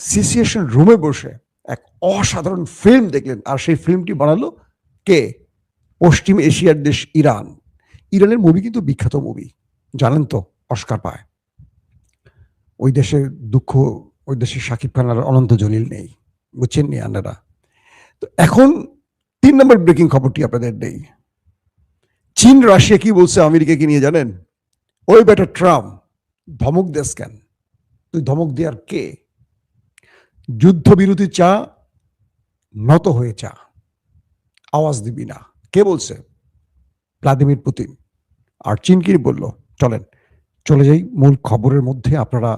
Situation রুমে বসে এক অসাধারণ ফিল্ম দেখলেন, আর সেই ফিল্মটি বানালো কে? পশ্চিম এশিয়ার দেশ ইরান। ইরানের মুভি কিন্তু বিখ্যাত মুভি, জানেন তো, অস্কার পায়। ওই দেশের দুঃখ, ওই দেশে শাকিব খান আর অনন্ত জলিল নেই, বুঝছেন নি আপনারা? তো এখন 3 নম্বর ব্রেকিং খবরটি আপনাদের দেই। চীন রাশিয়া কি বলছে আমেরিকাকে নিয়ে জানেন? ওই বেটা ট্রাম্প, ধমক দেশ কেন? তুই ধমক দেওয়ার কে? যুদ্ধবিরতি চা, নত হয়ে চা, আওয়াজ দিবি না। কে বলছে? Vladimir Putin. আর চীন কি বলল? চলেন চলে যাই মূল খবরের মধ্যে। আপনারা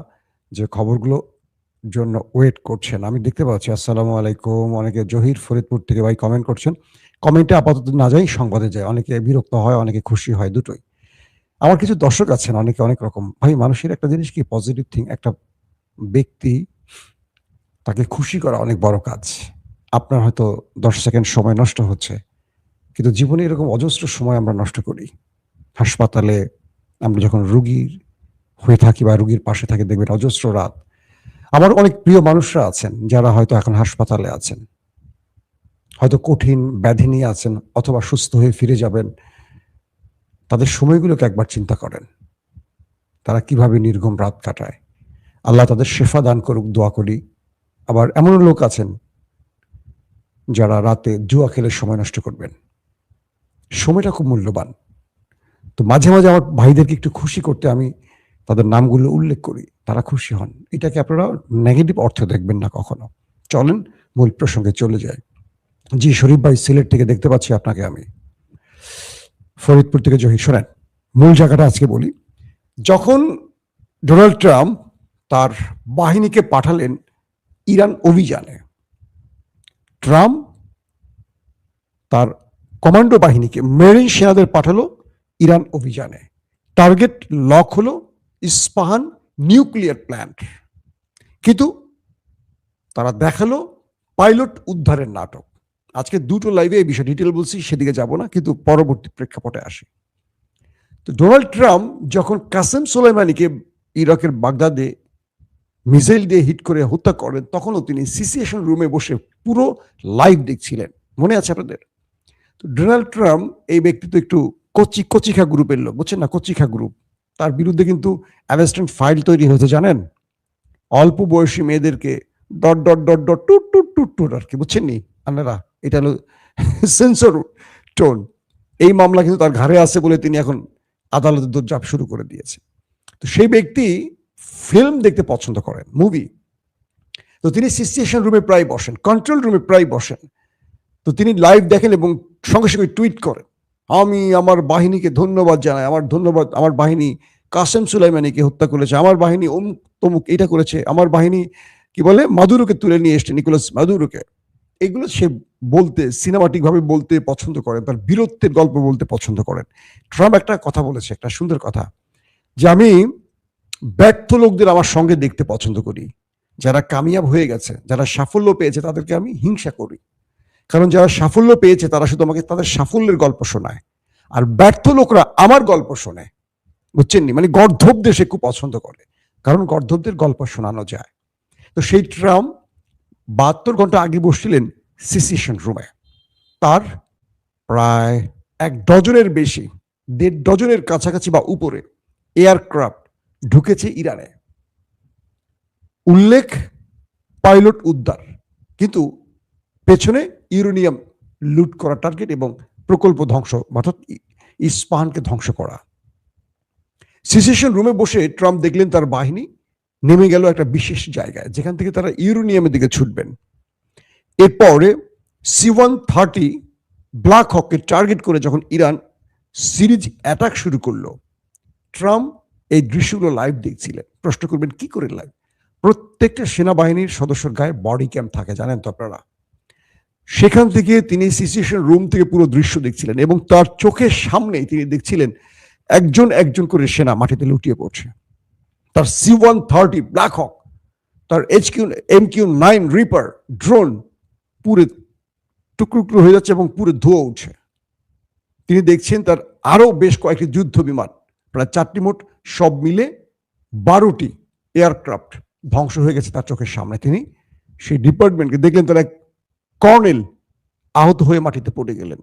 যে খবরগুলো জন্য ওয়েট করছেন আমি দেখতে পাচ্ছি। আসসালামু আলাইকুম, অনেকে জহির ফরিদপুর থেকে ভাই কমেন্ট করছেন। কমেন্টে আপাতত না যাই, সংবাদে যায়। অনেকে বিরক্ত হয়, অনেকে খুশি হয়, দুটোই। আমার কিছু দর্শক আছেন, অনেকে অনেক রকম। ভাই, মানুষের একটা জিনিস কি, পজিটিভ থিং। একটা ব্যক্তি, তাকে খুশি করা অনেক বড় কাজ। আপনার হয়তো 10 সেকেন্ড সময় নষ্ট হচ্ছে, কিন্তু জীবনে এরকম অজস্র সময় আমরা নষ্ট করি। হাসপাতালে আমরা যখন রুগীর হয়ে থাকি বা রুগীর পাশে থাকি, দেখবেন অজস্র রাত। আমার অনেক প্রিয় মানুষরা আছেন যারা হয়তো এখন হাসপাতালে আছেন, হয়তো কঠিন ব্যাধি নিয়ে আছেন, অথবা সুস্থ হয়ে ফিরে যাবেন। তাদের সময়গুলোকে একবার চিন্তা করেন, তারা কিভাবে নির্ঘুম রাত কাটায়। আল্লাহ তাদের শেফা দান করুক, দোয়া করি। আবার এমন লোক আছেন যারা রাতে জুয়া খেলে সময় নষ্ট করবেন। সময়টা খুব মূল্যবান। তো মাঝে মাঝে আমার ভাইদেরকে একটু খুশি করতে আমি তাদের নামগুলো উল্লেখ করি, তারা খুশি হন। এটাকে আপনারা নেগেটিভ অর্থে দেখবেন না কখনো। চলেন মূল প্রসঙ্গে চলে যায়। জি শরীফ ভাই, সিলেট থেকে দেখতে পাচ্ছি আপনাকে আমি। ফরিদপুর থেকে জহির। শোনেন, মূল জায়গাটা আজকে বলি। যখন ডোনাল্ড ট্রাম্প তার বাহিনীকে পাঠালেন ইরান অভিযানে, ট্রাম্প তার কমান্ডো বাহিনীকে, মেরিন সেনাদের পাঠালো ইরান অভিযানে। টার্গেট লক হলো ইস্পাহান নিউক্লিয়ার প্ল্যান্ট। কিন্তু তারা দেখালো পাইলট উদ্ধারের নাটক। আজকে দুটো লাইভে এই বিষয়ে ডিটেল বলছি, সেদিকে যাব না, কিন্তু পরবর্তী প্রেক্ষাপটে আসি। তো ডোনাল্ড ট্রাম্প যখন কাসেম সোলাইমানিকে ইরাকের বাগদাদে মিসাইল দিয়ে হিট করে হত্যা করেন, তখনও তিনি সিচুয়েশন রুমে বসে পুরো লাইভ দেখছিলেন। মনে আছে আপনাদের? তো ডোনাল্ড ট্রাম্প এই ব্যক্তি তো একটু কচিখা গ্রুপের লোক, বুঝছেন না? কচিখা গ্রুপ। তার বিরুদ্ধে কিন্তু অ্যারেস্টমেন্ট ফাইল তৈরি হয়েছে, জানেন? অল্প বয়সী মেয়েদেরকে ডট ডট ডট ডট টুট টুট টুট টুট আর কি, বুঝছেন নি আপনারা? এটা হলো সেন্সর টোন। এই মামলা কিন্তু তার ঘাড়ে আছে বলে তিনি এখন আদালতে দৌড়ঝাঁপ শুরু করে দিয়েছে। তো সেই ব্যক্তি ফিল্ম দেখতে পছন্দ করেন, মুভি। তো তিনি সিচুয়েশন রুমে প্রায় বসেন, কন্ট্রোল রুমে প্রায় বসেন। তো তিনি লাইভ দেখেন এবং সঙ্গে সঙ্গে টুইট করেন, আমি আমার বাহিনীকে ধন্যবাদ জানাই, আমার বাহিনী কাসেম সুলাইমানিকে হত্যা করেছে, আমার বাহিনী অমুক তমুক এটা করেছে, আমার বাহিনী কি বলে মাদুরোকে তুলে নিয়ে এসছে, নিকোলাস মাদুরোকে। এগুলো সে বলতে, সিনেমাটিক ভাবে বলতে পছন্দ করেন, তার বীরত্বের গল্প বলতে পছন্দ করেন। ট্রাম্প একটা কথা বলেছে, একটা সুন্দর কথা, যে আমি ব্যর্থ লোকদের আমার সঙ্গে দেখতে পছন্দ করি। যারা কামিয়াব হয়ে গেছে, যারা সাফল্য পেয়েছে, তাদেরকে আমি হিংসা করি। কারণ যারা সাফল্য পেয়েছে তারা শুধু আমাকে তাদের সাফল্যের গল্প শোনায়, আর ব্যর্থ লোকরা আমার গল্প শোনে, বুঝছেন নি? মানে গর্ধবদের সে খুব পছন্দ করে, কারণ গর্ধবদের গল্প শোনানো যায়। তো সেই ট্রাম্প 72 ঘন্টা আগে বসছিলেন সিচুয়েশন রুমে। তার প্রায় 1 ডজনের বেশি, 1.5 ডজনের কাছাকাছি বা উপরে এয়ারক্রাফট ঢুকেছে ইরানে। উল্লেখ পাইলট উদ্ধার, কিন্তু পেছনে ইউরেনিয়াম লুট করা টার্গেট এবং প্রকল্প ধ্বংস, অর্থাৎ ইস্পাহানকে ধ্বংস করা। সিচুয়েশন রুমে বসে ট্রাম্প দেখলেন তার বাহিনী নেমে গেল একটা বিশেষ জায়গায়, যেখান থেকে তারা ইউরেনিয়ামের দিকে ছুটবেন। এরপরে C-130 ব্ল্যাক হককে টার্গেট করে যখন ইরান সিরিজ অ্যাটাক শুরু করলো, ট্রাম্প এই দৃশ্যগুলো লাইভ দেখছিলেন। প্রশ্ন করবেন কি করে লাইভ? প্রত্যেকটা সেনাবাহিনীর সদস্যর গায়ে বডি ক্যাম থাকে, জানেন তো আপনারা? সেখান থেকে তিনি সিচুয়েশন রুম থেকে পুরো দৃশ্য দেখছিলেন, এবং তার চোখের সামনেই তিনি দেখছিলেন একজন একজন করে সেনা মাটিতে লুটিয়ে পড়ছে। তার C-130 ব্ল্যাক হক, তার MQ-9 রিপার ড্রোন পুরো টুকরো হয়ে যাচ্ছে এবং পুরো ধোঁয়া উঠছে। তিনি দেখছেন তার আরো বেশ কয়েকটি যুদ্ধ বিমান, প্রায় 4টি মোট, সব মিলে 12টি এয়ারক্রাফট ধ্বংস হয়ে গেছে তার চোখের সামনে। তিনি সেই ডিপার্টমেন্টকে দেখলেন, তার এক কর্নেল আহত হয়ে মাটিতে পড়ে গেলেন।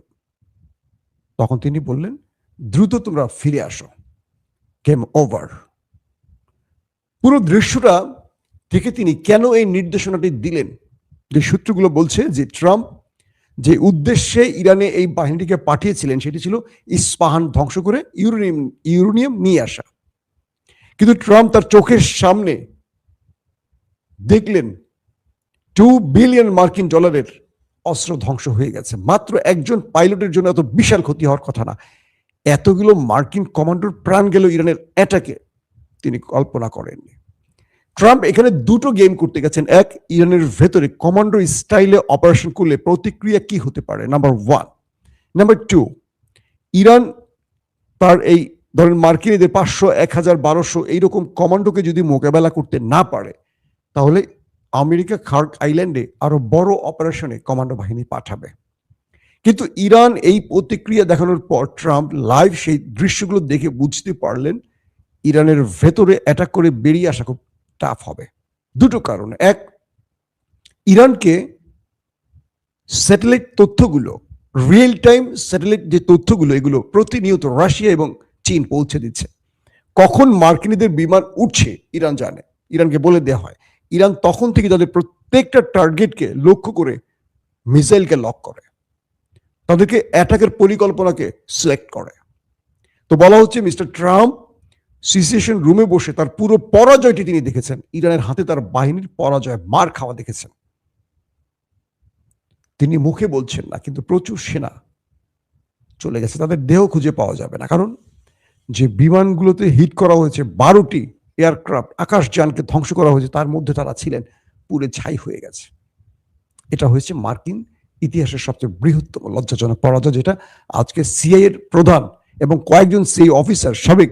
তখন তিনি বললেন, দ্রুত তোমরা ফিরে আসো, গেম ওভার। পুরো দৃশ্যটা থেকে তিনি কেন এই নির্দেশনাটি দিলেন, যে সূত্রগুলো বলছে যে ট্রাম্প যে উদ্দেশ্যে ইরানে এই বাহিনীটিকে পাঠিয়েছিলেন সেটি ছিল ইস্পাহান ধ্বংস করে ইউরেনিয়াম নিয়ে আসা। কিন্তু ট্রাম্প তার চোখের সামনে দেখলেন 2 বিলিয়ন মার্কিন ডলারের অস্ত্র ধ্বংস হয়ে গেছে। মাত্র একজন পাইলটের জন্য এত বিশাল ক্ষতি হওয়ার কথা না, এতগুলো মার্কিন কমান্ডোর প্রাণ গেল ইরানের অ্যাটাকে, তিনি কল্পনা করেননি। ট্রাম্প এখানে দুটো গেম করতে গেছেন। এক, ইরানের ভেতরে কমান্ডো স্টাইলে অপারেশন করলে প্রতিক্রিয়া কি হতে পারে, নাম্বার 1। নাম্বার 2, ইরান তার এই ধরেন মার্কিনীদের 500, 1000, 1200 এইরকম কমান্ডোকে যদি মোকাবেলা করতে না পারে, তাহলে আমেরিকা খার্ক আইল্যান্ডে আরো বড় অপারেশনে কমান্ডো বাহিনী পাঠাবে। কিন্তু ইরান এই প্রতিক্রিয়া দেখানোর পর ট্রাম্প লাইভ সেই দৃশ্যগুলো দেখে বুঝতে পারলেন ইরানের ভেতরে অ্যাটাক করে বেরিয়ে আসা খুব টাফ হবে। দুটো কারণে। এক, ইরানকে স্যাটেলাইট তথ্যগুলো, রিয়েল টাইম স্যাটেলাইট যে তথ্যগুলো, এগুলো প্রতিনিয়ত রাশিয়া এবং চীন পৌঁছে দিচ্ছে। কখন মার্কিনীদের বিমান উঠছে ইরান জানে, ইরানকে বলে দেওয়া হয়। ইরান তখন থেকে তাদের প্রত্যেকটা টার্গেটকে লক্ষ্য করে মিসাইলকে লক করে, তাদেরকে অ্যাটাকের পরিকল্পনাকে সিলেক্ট করে। তো বলা হচ্ছে মিস্টার ট্রাম্প সিচুয়েশন রুমে বসে তার পুরো পরাজয়টি তিনি দেখেছেন, ইরানের হাতে তার বাহিনীর পরাজয়, মার খাওয়া দেখেছেন। তিনি মুখে বলছেন না, কিন্তু প্রচুর সেনা চলে গেছে, তাদের দেহ খুঁজে পাওয়া যাবে না। কারণ যে বিমানগুলোতে হিট করা হয়েছে, 12টি এয়ারক্রাফট, আকাশযানকে ধ্বংস করা হয়েছে, তার মধ্যে তারা ছিলেন, পুড়ে ছাই হয়ে গেছে। এটা হয়েছে মার্কিন ইতিহাসের সবচেয়ে বৃহত্তম লজ্জাজনক পরাজয়, যেটা আজকে সিআইএ এর প্রধান এবং কয়েকজন সিআইএ অফিসার, সাবেক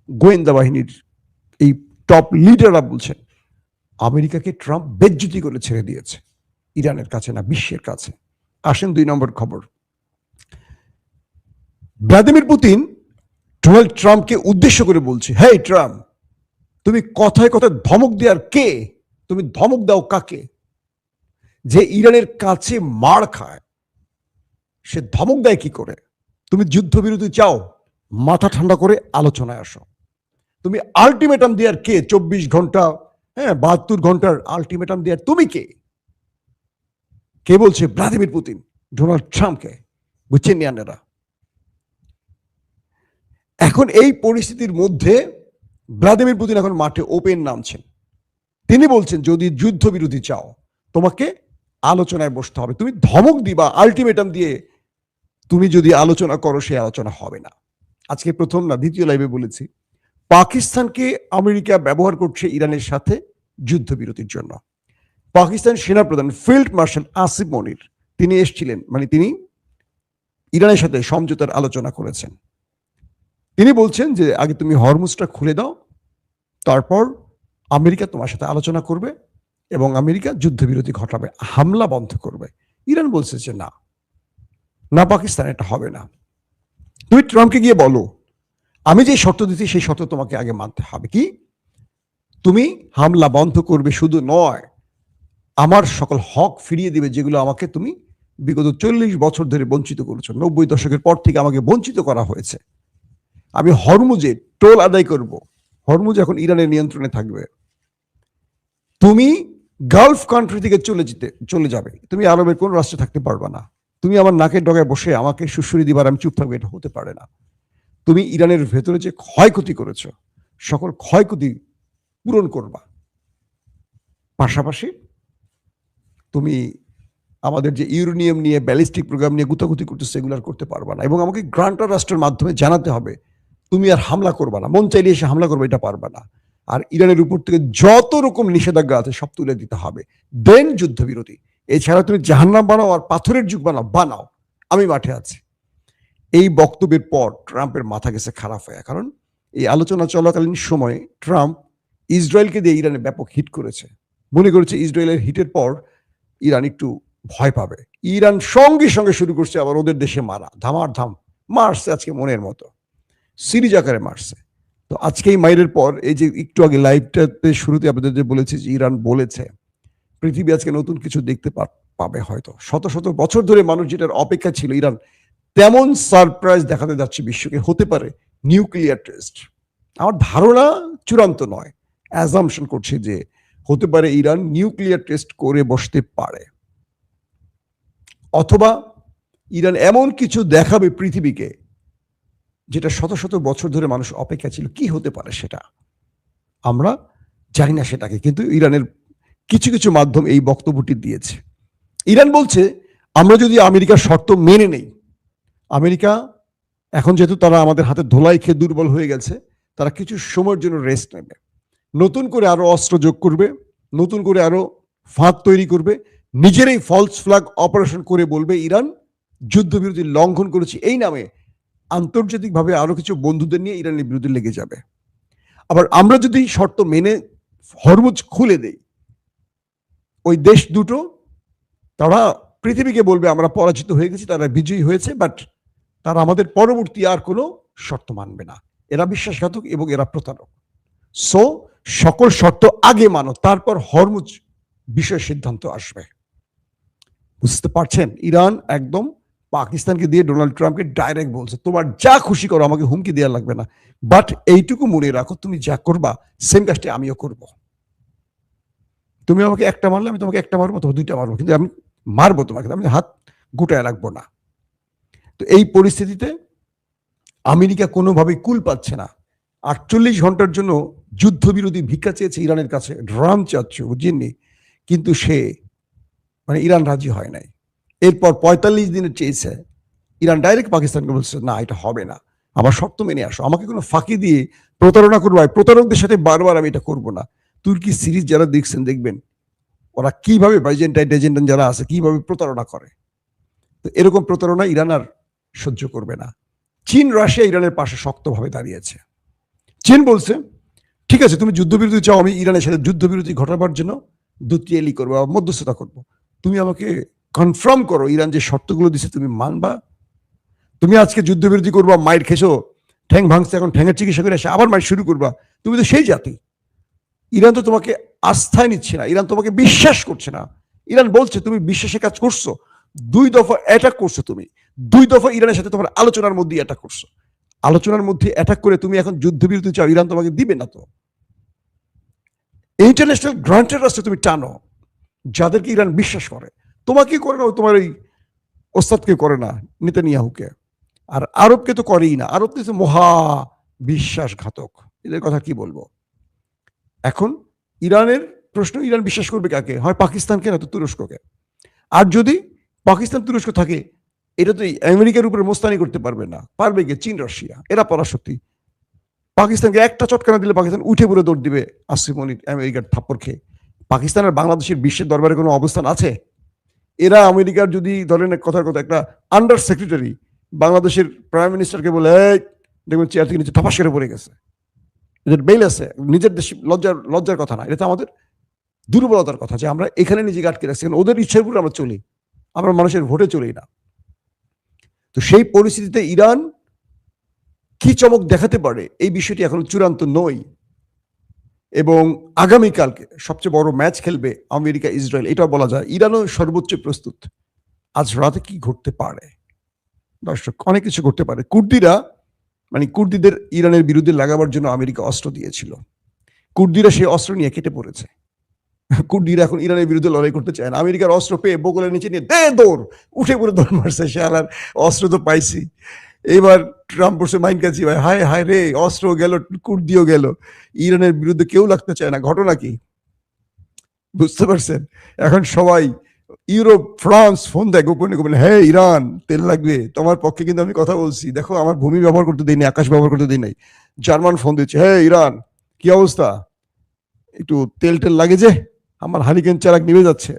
গোয়েন্দা বাহিনীর এই টপ লিডাররা বলছেন আমেরিকাকে ট্রাম্প বেজ্জতি করে ছেড়ে দিয়েছে, ইরানের কাছে না, বিশ্বের কাছে। আসেন 2 নম্বর খবর। ভ্লাদিমির পুতিন ডোনাল্ড ট্রাম্পকে উদ্দেশ্য করে বলছে, হেই ট্রাম্প, তুমি কথায় কথায় ধমক দেওয়ার কে? তুমি ধমক দাও কাকে? যে ইরানের কাছে মার খায় সে ধমক দেয় কি করে? তুমি যুদ্ধবিরতি চাও, মাথা ঠান্ডা করে আলোচনায় আসো। তুমি আলটিমেটাম দেওয়ার কে? 24 ঘন্টা, 72 ঘন্টার আলটিমেটাম দেওয়ার তুমি কে? কে বলছে? ভ্লাদিমির পুতিন ডোনাল্ড ট্রাম্পকে। বুঝছেন নিয়ানেরা? এখন এই পরিস্থিতির মধ্যে ভ্লাদিমির পুতিন এখন মাঠে ওপেন নামছেন। তিনি বলছেন যদি যুদ্ধবিরতি চাও তোমাকে আলোচনায় বসতে হবে। তুমি ধমক দিবা, আলটিমেটাম দিয়ে তুমি যদি আলোচনা করো, সেই আলোচনা হবে না। আজকে প্রথম না, দ্বিতীয় লাইভে বলেছি, পাকিস্তানকে আমেরিকা ব্যবহার করছে ইরানের সাথে যুদ্ধবিরতির জন্য। পাকিস্তান সেনাপ্রধান ফিল্ড মার্শাল আসিফ মনির তিনি এসেছিলেন, মানে তিনি ইরানের সাথে সমঝোতার আলোচনা করেছেন। তিনি বলছেন যে আগে তুমি হরমুজটা খুলে দাও, তারপর আমেরিকা তোমার সাথে আলোচনা করবে এবং আমেরিকা যুদ্ধবিরতি ঘটাবে, হামলা বন্ধ করবে। ইরান বলছে যে না না, পাকিস্তান এটা হবে না। তুমি ট্রাম্পকে গিয়ে বলো আমি যে শর্ত দিচ্ছি সেই শর্ত তোমাকে আগে মানতে হবে। কি? তুমি হামলা বন্ধ করবে, শুধু নয় আমার সকল হক ফিরিয়ে দিবে যেগুলো আমাকে তুমি বিগত 40 বছর ধরে বঞ্চিত করেছো। 90 দশকের পর থেকে আমাকে বঞ্চিত করা হয়েছে। আমি হরমুজে টোল আদায় করব। হরমুজ এখন ইরানের নিয়ন্ত্রণে থাকবে। তুমি গালফ কান্ট্রি থেকে চলে যাবে, তুমি আরবের কোন রাষ্ট্রে থাকতে পারবে না। তুমি আমার নাকের ডগায় বসে আমাকে সুশ্রী দিবার আমি চুপ থাকবে, এটা হতে পারে না। তুমি ইরানের ভেতরে যে ক্ষয়ক্ষতি করেছো সকল ক্ষয়ক্ষতি পূরণ করবা। পাশাপাশি তুমি আমাদের যে ইউরেনিয়াম নিয়ে, ব্যালিস্টিক প্রোগ্রাম নিয়ে গুতাগুতি করতেছে, সেগুলো আর করতে পারবা না। এবং আমাকে গ্রান্টার রাষ্ট্রের মাধ্যমে জানাতে হবে তুমি আর হামলা করবা না, মন চাইলে এসে হামলা করবে, এটা পারবা না। আর ইরানের উপর থেকে যত রকম নিষেধাজ্ঞা আছে সব তুলে দিতে হবে, দেন যুদ্ধবিরতি। এছাড়া তুমি জাহান্নাম বানাও আর পাথরের যুগ বানাও, আমি মাঠে আছি। এই বক্তব্যের পর ট্রাম্পের মাথা গেছে খারাপ হয়ে। কারণ এই আলোচনা চলাকালীন সময়ে ট্রাম্প ইসরায়েলকে দিয়ে ইরানে ব্যাপক হিট করেছে। মনে করেছে ইসরায়েলের হিটের পর ইরান একটু ভয় পাবে। ইরান সঙ্গে সঙ্গে শুরু করছে আবার ওদের দেশে মারা, ধামার ধাম মারছে আজকে মনের মতো, সিরিজ আকারে মারছে। তো আজকে এই মাইরের পর এই যে একটু আগে লাইভটাতে শুরুতে আপনাদের যে বলেছি যে ইরান বলেছে পৃথিবী আজকে নতুন কিছু দেখতে পাবে হয়তো। শত শত বছর ধরে মানুষ যেটার অপেক্ষা ছিল, ইরান তেমন সারপ্রাইজ দেখাতে যাচ্ছে বিশ্বকে। হতে পারে নিউক্লিয়ার টেস্ট। আমার ধারণা চূড়ান্ত নয়, অ্যাজাম্পশন করছে যে হতে পারে ইরান নিউক্লিয়ার টেস্ট করে বসতে পারে, অথবা ইরান এমন কিছু দেখাবে পৃথিবীকে যেটা শত শত বছর ধরে মানুষ অপেক্ষা ছিল। কি হতে পারে সেটা আমরা জানি না সেটাকে, কিন্তু ইরানের কিছু কিছু মাধ্যম এই বক্তব্যটি দিয়েছে। ইরান বলছে আমরা যদি আমেরিকার শর্ত মেনে নেই, আমেরিকা এখন যেহেতু তারা আমাদের হাতে ধোলাই খেয়ে দুর্বল হয়ে গেছে, তারা কিছু সময়ের জন্য রেস্ট নেবে, নতুন করে আরো অস্ত্র যোগ করবে, নতুন করে আরো ফাঁদ তৈরি করবে, নিজেরাই ফলস ফ্ল্যাগ অপারেশন করে বলবে ইরান যুদ্ধবিরতি লঙ্ঘন করেছে এই নামে আন্তর্জাতিকভাবে আরো কিছু বন্ধুদের নিয়ে ইরানের বিরুদ্ধে লেগে যাবে। আবার আমরা যদি শর্ত মেনে হরমুজ খুলে দেই, ওই দেশ দুটো তারা পৃথিবীকে বলবে আমরা পরাজিত হয়ে গেছি, তারা বিজয়ী হয়েছে, বাট তারা আমাদের পরবর্তী আর কোনো শর্ত মানবে না। এরা বিশ্বাসঘাতক এবং এরা প্রতারক। সো সকল শর্ত আগে মানো, তারপর হরমুজ বিষয় সিদ্ধান্ত আসবে। বুঝতে পারছেন? ইরান একদম পাকিস্তানকে দিয়ে ডোনাল্ড ট্রাম্পকে ডাইরেক্ট বলছে তোমার যা খুশি করো, আমাকে হুমকি দেওয়া লাগবে না, বাট এইটুকু মনে রাখো তুমি যা করবা সেম কাজটি আমিও করব। তুমি আমাকে একটা মারলে আমি তোমাকে একটা মারবো, তোমাকে দুইটা মারবো, কিন্তু আমি মারবো তোমাকে, আমি হাত গোটায় রাখবো না। তো এই পরিস্থিতিতে আমেরিকা কোনোভাবেই কুল পাচ্ছে না। 48 ঘন্টার জন্য যুদ্ধবিরোধী ভিক্ষা চেয়েছে ইরানের কাছে, ড্রাম চাচ্ছে, বুঝিনি, কিন্তু সে মানে ইরান রাজি হয় নাই। এরপর 45 দিনে চেয়েছে, ইরান ডাইরেক্ট পাকিস্তানকে বলছে না এটা হবে না, আমার শর্ত মেনে আসো, আমাকে কোনো ফাঁকি দিয়ে প্রতারণা করবো, প্রতারকদের সাথে বারবার আমি এটা করবো না। তুর্কি সিরিজ যারা দেখছেন দেখবেন ওরা কিভাবে বাইজেন্টাইন যারা আছে কিভাবে প্রতারণা করে। তো এরকম প্রতারণা ইরান আর সহ্য করবে না। চীন রাশিয়া ইরানের পাশে শক্তভাবে দাঁড়িয়েছে। চীন বলছে ঠিক আছে তুমি যুদ্ধবিরতি চাও, আমি ইরানের সাথে যুদ্ধবিরতি ঘটাবার জন্য দুতিয়ালি করবো, মধ্যস্থতা করব, তুমি আমাকে কনফার্ম করো ইরান যে শর্তগুলো দিছে তুমি মানবা। তুমি আজকে যুদ্ধবিরতি করবা, মাইর খেছো, ঠ্যাং ভাঙছে, এখন ঠ্যাঙের চিকিৎসা করে এসে আবার মাইর শুরু করবা, তুমি তো সেই জাতি। ইরান তো তোমাকে আস্থায় নিচ্ছে না, ইরান তোমাকে বিশ্বাস করছে না। ইরান বলছে তুমি বিশ্বাসে কাজ করছো, 2 দফা অ্যাটাক করছো, তুমি 2 দফা ইরানের সাথে তোমার আলোচনার মধ্যে অ্যাটাক করছো, আলোচনার মধ্যে অ্যাটাক করে তুমি এখন যুদ্ধবিরতি চাও, ইরান তোমাকে দিবে না। তো ইন্টারন্যাশনাল গ্রান্টের রাস্তায় তুমি টানো যাদেরকে ইরান বিশ্বাস করে, তোমাকে করে না, তোমার এই ওস্তাদকে করে না, নেতানিয়াহুকে, আর আরবকে তো করেই না। আরব তো মহা বিশ্বাসঘাতক, এদের কথা কি বলবো। এখন ইরানের প্রশ্ন, ইরান বিশ্বাস করবে কাকে? হয় পাকিস্তানকে, না তো তুরস্ককে। আর যদি পাকিস্তান তুরস্ক থাকে, এটা তো আমেরিকার উপরে মোস্তানি করতে পারবে না, পারবে কে? চীন রাশিয়া, এরা পরাশক্তি। পাকিস্তানকে একটা চটকানা দিলে পাকিস্তান উঠে পড়ে দৌড় দিবে আসিফ মনির আমেরিকার থাপ্পড় খেয়ে। পাকিস্তান আর বাংলাদেশের বিশ্বের দরবারে কোনো অবস্থান আছে? এরা আমেরিকার যদি ধরেন কথার কথা একটা আন্ডার সেক্রেটারি বাংলাদেশের প্রাইম মিনিস্টারকে বলে দেখবেন চেয়ার থেকে নিচে ঠপাস করে পড়ে গেছে, এদের বেল আছে, নিজের দেশে লজ্জার কথা না, এটা তো আমাদের দুর্বলতার কথা যে আমরা এখানে নিজেকে আটকে রাখছি, ওদের ইচ্ছার উপরে আমরা চলি, আমরা মানুষের ভোটে চলি না। তো সেই পরিস্থিতিতে ইরান কি চমক দেখাতে পারে এই বিষয়টি এখন চূড়ান্ত নয়, এবং আগামীকালকে সবচেয়ে বড় ম্যাচ খেলবে আমেরিকা ইসরায়েল, এটাও বলা যায়। ইরানও সর্বোচ্চ প্রস্তুত। আজ রাতে কি ঘটতে পারে দর্শক? অনেক কিছু ঘটতে পারে। কুর্দিদের ইরানের বিরুদ্ধে লাগাবার জন্য আমেরিকা অস্ত্র দিয়েছিল, কুর্দিরা সেই অস্ত্র নিয়ে কেটে পড়েছে। কুর্দিরা এখন ইরানের বিরুদ্ধে লড়াই করতে চায় না, আমেরিকার অস্ত্র পেয়ে বগলের নিচে নিয়ে দৌড়, উঠে পড়ে দৌড় মারছে, সে আলার অস্ত্র তো পাইছি। এবার ট্রাম্প বসে মাইন কাছি, ভাই হায় হায় রে, অস্ত্র গেল, কুর্দিও গেল, ইরানের বিরুদ্ধে কেউ লাগতে চায় না। ঘটনা কি বুঝতে পারছেন? এখন সবাই ইউরোপ, ফ্রান্স ফোন দেয় গোপনে গোপনে, হ্যাঁ ইরান তেল লাগবে তোমার পক্ষে, কিন্তু আমি কথা বলছি, দেখো আমার ভূমি ব্যবহার করতে দিই নাই, আকাশ ব্যবহার করতে দিই নাই। জার্মান ফোন দিচ্ছে, হ্যাঁ ইরান কি অবস্থা, একটু তেল লাগে যে, আমার হারিকেন চারাক নিভে যাচ্ছে।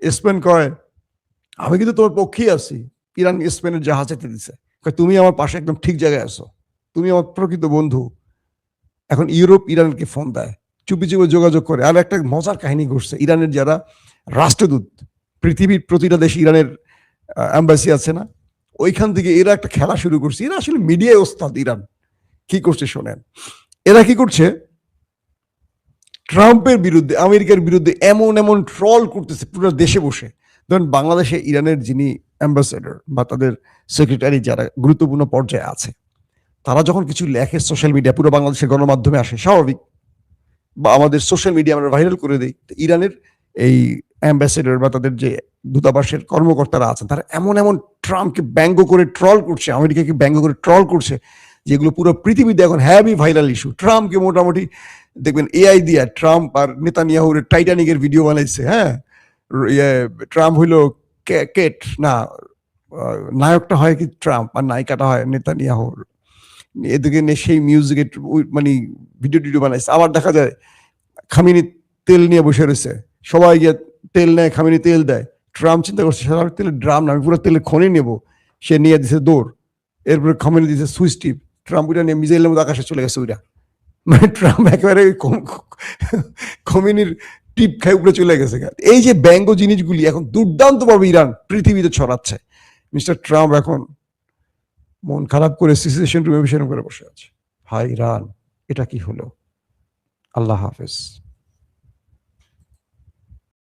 স্পেন কয় আমি কিন্তু তোমার পক্ষেই আছি, ইরান স্পেনের জাহাজ যেতে দিচ্ছে, তুমি আমার পাশে একদম ঠিক জায়গায় আছো, তুমি আমার প্রকৃত বন্ধু। এখন ইউরোপ ইরানকে ফোন দেয়, চুপি চুপি যোগাযোগ করে। আর একটা মজার কাহিনী ঘটছে, ইরানের যারা রাষ্ট্রদূত, পৃথিবীর প্রতিটা দেশে ইরানের এম্বাসি আছে না, ওইখান থেকে এরা একটা খেলা শুরু করছে। এরা আসলে মিডিয়ায় ওস্তাদ। ইরান কি করছে শোনেন, এরা কি করছে, ট্রাম্পের বিরুদ্ধে, আমেরিকার বিরুদ্ধে এমন এমন ট্রল করতেছে পুরো দেশে বসে। ধরেন বাংলাদেশে ইরানের যিনি অ্যাম্বাসেডর বা তাদের সেক্রেটারি যারা গুরুত্বপূর্ণ পর্যায়ে আছে, তারা যখন কিছু লেখে সোশ্যাল মিডিয়া, পুরো বাংলাদেশের গণমাধ্যমে আসে, স্বাভাবিক, বা আমাদের সোশ্যাল মিডিয়া আমরা ভাইরাল করে দিই। ইরানের এই অ্যাম্বাসেডর বা তাদের যে দূতাবাসের কর্মকর্তারা আছেন, তারা এমন এমন ট্রাম্পকে ব্যঙ্গ করে ট্রল করছে, আমেরিকাকে ব্যঙ্গ করে ট্রল করছে, যেগুলো পুরো পৃথিবীতে এখন হ্যাভি ভাইরাল ইস্যু। ট্রাম্পকে মোটামুটি দেখবেন এআই দিয়া ট্রাম্প আর নেতানিয়াহুর টাইটানিকের ভিডিও বানাইছে। হ্যাঁ, ট্রাম্প হইলো কেট না, নায়কটা হয় কি ট্রাম্প আর নায়িকাটা হয় নেতানিয়াহুর। এদিকে সেই মিউজিকের মানে ভিডিও টিডিও বানাইছে। আবার দেখা যায় খামিনি তেল নিয়ে বসে রয়েছে, সবাই গিয়ে তেল নেয়, খামিনি তেল দেয়। ট্রাম্প চিন্তা করছে সারা তেলের ড্রাম না, আমি পুরো তেলের খনি নেব। সে নিয়ে দিছে দৌড়, এরপরে খামিনি দিছে সুইচ টিপ, ট্রাম্প ওইটা নিয়ে মিসাইলের মধ্যে আকাশে চলে গেছে ওইটা। মানে ট্রাম্প একেবারে খমিনির টিপ খায় উপরে চলে গেছে। এই যে ব্যঙ্গ জিনিসগুলি এখন দুর্দান্তভাবে ইরান পৃথিবীতে ছড়াচ্ছে। মিস্টার ট্রাম্প এখন মন খারাপ করে সিচুয়েশন রুমে বিছানা করে বসে আছে। হাই ইরান, এটা কি হলো? আল্লাহ হাফেজ।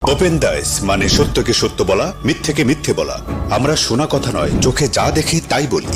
ওপেন দাইস মানে সত্যকে সত্য বলা, মিথ্যেকে মিথ্যে বলা। আমরা শোনা কথা নয়, চোখে যা দেখি তাই বলি।